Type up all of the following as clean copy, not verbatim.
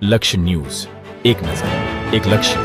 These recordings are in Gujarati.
લક્ષ્ય ન્યૂઝ, એક નજર, એક લક્ષ્ય.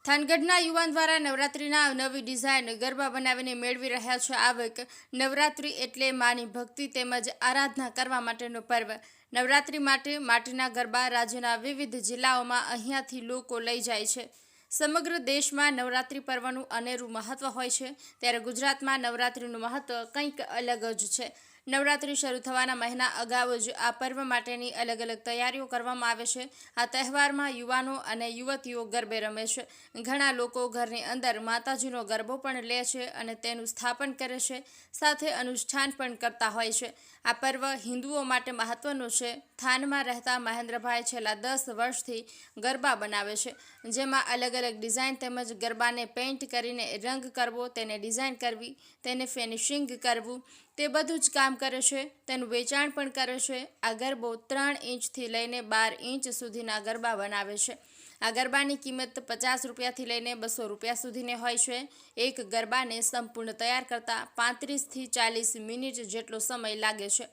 થાનગઢના યુવાન દ્વારા નવરાત્રિના નવી ડિઝાઇન ગરબા બનાવીને મેળવી રહ્યા છે આવક. નવરાત્રિ એટલે માની ભક્તિ તેમજ આરાધના કરવા માટેનો પર્વ. નવરાત્રિ માટે માટીના ગરબા રાજ્યના વિવિધ જિલ્લાઓમાં અહીંયાથી લોકો લઈ જાય છે. સમગ્ર દેશમાં નવરાત્રિ પર્વનું અનેરું મહત્વ હોય છે, ત્યારે ગુજરાતમાં નવરાત્રિનું મહત્વ કંઈક અલગ જ છે. નવરાત્રિ શરૂ થવાના મહિના અગાઉ જ આ પર્વ માટેની અલગ અલગ તૈયારીઓ કરવામાં આવે છે. આ તહેવારમાં યુવાનો અને યુવતીઓ ગરબે રમે છે. ઘણા લોકો ઘરની અંદર માતાજીનો ગરબો પણ લે છે અને તેનું સ્થાપન કરે છે, સાથે અનુષ્ઠાન પણ કરતા હોય છે. આ પર્વ હિન્દુઓ માટે મહત્વનો છે. થાનમાં રહેતા મહેન્દ્રભાઈ છેલ્લા 10 વર્ષથી ગરબા બનાવે છે, જેમાં અલગ અલગ ડિઝાઇન તેમજ ગરબાને પેઇન્ટ કરીને રંગ કરવો, તેને ડિઝાઇન કરવી, તેને ફિનિશિંગ કરવું, તે બધું જ કામ કરે છે. તેનું વેચાણ પણ કરે છે. આ ગરબો 3 ઇંચથી લઈને 12 ઇંચ સુધીના ગરબા બનાવે છે. આ ગરબાની કિંમત 50 રૂપિયાથી લઈને 200 રૂપિયા સુધીની હોય છે. એક ગરબાને સંપૂર્ણ તૈયાર કરતાં 35થી 40 મિનિટ જેટલો સમય લાગે છે.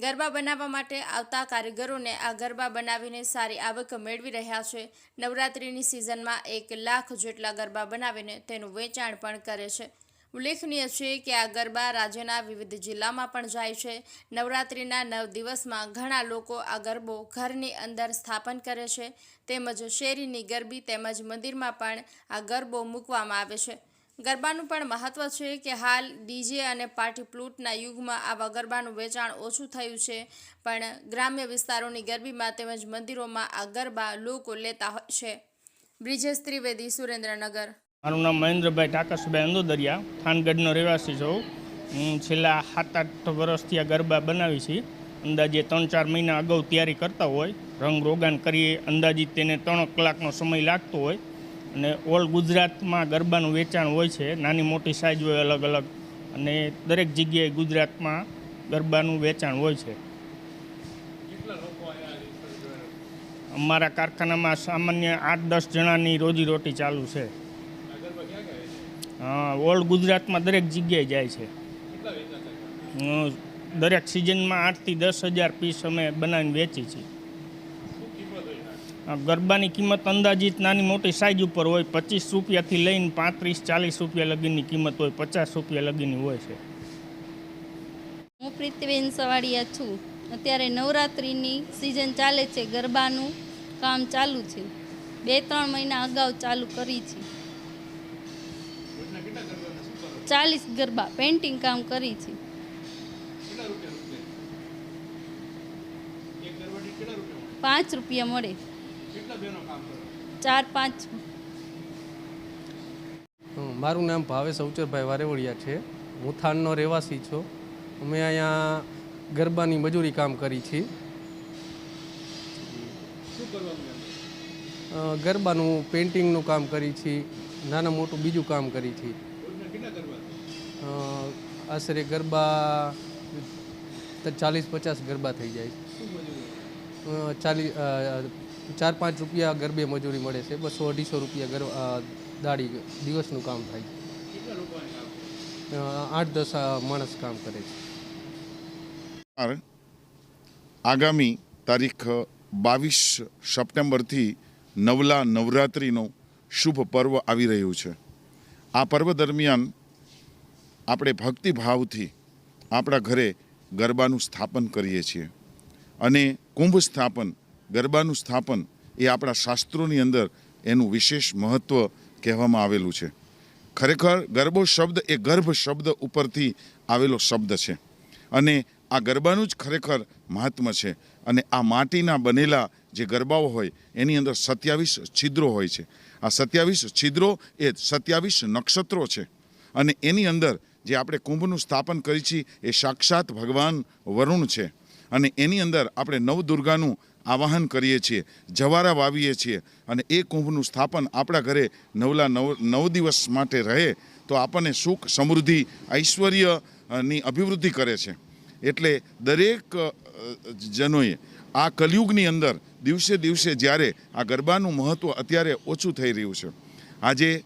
ગરબા બનાવવા માટે આવતા કારીગરોને આ ગરબા બનાવીને સારી આવક મેળવી રહ્યા છે. નવરાત્રિની સિઝનમાં 1 લાખ જેટલા ગરબા બનાવીને તેનું વેચાણ પણ કરે છે. ઉલ્લેખનીય છે કે આ ગરબા રાજ્યના વિવિધ જિલ્લામાં પણ જાય છે. નવરાત્રિના 9 દિવસમાં ઘણા લોકો આ ગરબો ઘરની અંદર સ્થાપન કરે છે, તેમજ શેરીની ગરબી તેમજ મંદિરમાં પણ આ ગરબો મૂકવામાં આવે છે. ગરબાનું પણ મહત્વ છે કે હાલ ડીજે અને પાર્ટી પ્લોટના યુગમાં આવા ગરબાનું વેચાણ ઓછું થયું છે, પણ ગ્રામ્ય વિસ્તારોની ગરબીમાં તેમજ મંદિરોમાં આ ગરબા લોકો લેતા હોય છે. બ્રિજેશ ત્રિવેદી, સુરેન્દ્રનગર. મારું નામ મહેન્દ્રભાઈ ટાકસભાઈ અંદોદરિયા, થાનગઢનો રહેવાસી છું. હું છેલ્લા 7-8 વર્ષથી આ ગરબા બનાવી છે. અંદાજે 3-4 મહિના અગાઉ તૈયારી કરતા હોય, રંગ રોગાન કરીએ, અંદાજિત તેને 3 કલાકનો સમય લાગતો હોય. અને ઓલ ગુજરાતમાં ગરબાનું વેચાણ હોય છે, નાની મોટી સાઇઝ હોય અલગ અલગ, અને દરેક જગ્યાએ ગુજરાતમાં ગરબાનું વેચાણ હોય છે. અમારા કારખાનામાં સામાન્ય 8-10 જણાની રોજીરોટી ચાલુ છે. ઓલ ગુજરાતમાં દરેક જગ્યાએ જાય છે. દરેક સિઝનમાં 8થી 10,000 પીસ અમે બનાવીને વેચી છીએ. ગરબાની કિંમત અંદાજિત નાની મોટી સાઇઝ ઉપર હોય, 25 રૂપિયાથી લઈને 35-40 રૂપિયા લગીની કિંમત હોય, 50 રૂપિયા લગીની હોય છે. હું પ્રીતિબેન સવાડિયા છું. અત્યારે નવરાત્રિની સિઝન ચાલે છે, ગરબાનું કામ ચાલુ છે. 2-3 મહિના અગાઉ ચાલુ કરી છે. 40 ગરબા પેઇન્ટિંગ કામ કરી છે. 5 રૂપિયા મળે. 4-5. મારું નામ ભાવેશ અવચરભાઈ વારેવડિયા છે. હું થાનનો રહેવાસી છું. અમે અહીંયા ગરબાની મજૂરી કામ કરી છીએ. ગરબાનું પેઇન્ટિંગનું કામ કરી છીએ, નાના મોટું બીજું કામ કરી છીએ. આશરે ગરબા 40-50 ગરબા થઈ જાય. 4-5 રૂપિયા ગરબે મજૂરી મળે છે. 200-250 રૂપિયા દાડી દિવસનું કામ થાય છે. 8-10 માણસ કામ કરે છે. આગામી તારીખ 22 સપ્ટેમ્બરથી નવલા નવરાત્રિનો શુભ પર્વ આવી રહ્યું છે. આ પર્વ દરમિયાન આપણે ભક્તિભાવથી આપણા ઘરે ગરબાનું સ્થાપન કરીએ છીએ. અને કુંભ સ્થાપન, ગરબાનું સ્થાપન એ આપણા શાસ્ત્રોની અંદર એનું વિશેષ મહત્ત્વ કહેવામાં આવેલું છે. ખરેખર ગરબો શબ્દ એ ગર્ભ શબ્દ ઉપરથી આવેલો શબ્દ છે, અને આ ગરબાનું જ ખરેખર મહાત્મ્ય છે. અને આ માટીના બનેલા જે ગરબાઓ હોય એની અંદર 27 છિદ્રો હોય છે. આ 27 છિદ્રો એ 27 નક્ષત્રો છે. અને એની અંદર જે આપણે કુંભનું સ્થાપન કરી છીએ એ સાક્ષાત ભગવાન વરુણ છે. અને એની અંદર આપણે નવદુર્ગાનું આવાહન કરીએ છીએ, જવારા વાવીએ છીએ. અને એ કુંભનું સ્થાપન આપણા ઘરે નવલા 9 દિવસ માટે રહે તો આપણને સુખ, સમૃદ્ધિ, ઐશ્વર્યની અભિવૃદ્ધિ કરે છે. એટલે દરેક જનોએ આ કલયુગની અંદર દિવસે દિવસે જ્યારે આ ગરબાનું મહત્ત્વ અત્યારે ઓછું થઈ રહ્યું છે, આજે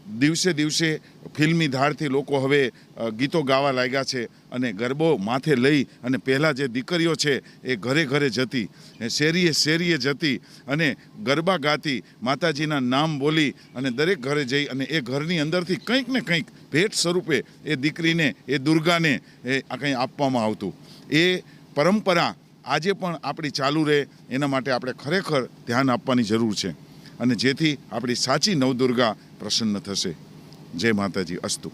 દિવસે દિવસે ફિલ્મી ધારથી લોકો હવે ગીતો ગાવા લાગ્યા છે અને ગરબો માથે લઈ અને પહેલાં જે દીકરીઓ છે એ ઘરે ઘરે જતી, શેરીએ શેરીએ જતી અને ગરબા ગાતી, માતાજીના નામ બોલી અને દરેક ઘરે જઈ અને એ ઘરની અંદરથી કંઈક ને કંઈક ભેટ સ્વરૂપે એ દીકરીને, એ દુર્ગાને એ કંઈ આપવામાં આવતું. એ પરંપરા આજે પણ આપણી ચાલુ રહે એના માટે આપણે ખરેખર ધ્યાન આપવાની જરૂર છે અને જેથી આપણી સાચી નવદુર્ગા પ્રસન્ન થશે. જય માતાજી. અસ્તુ.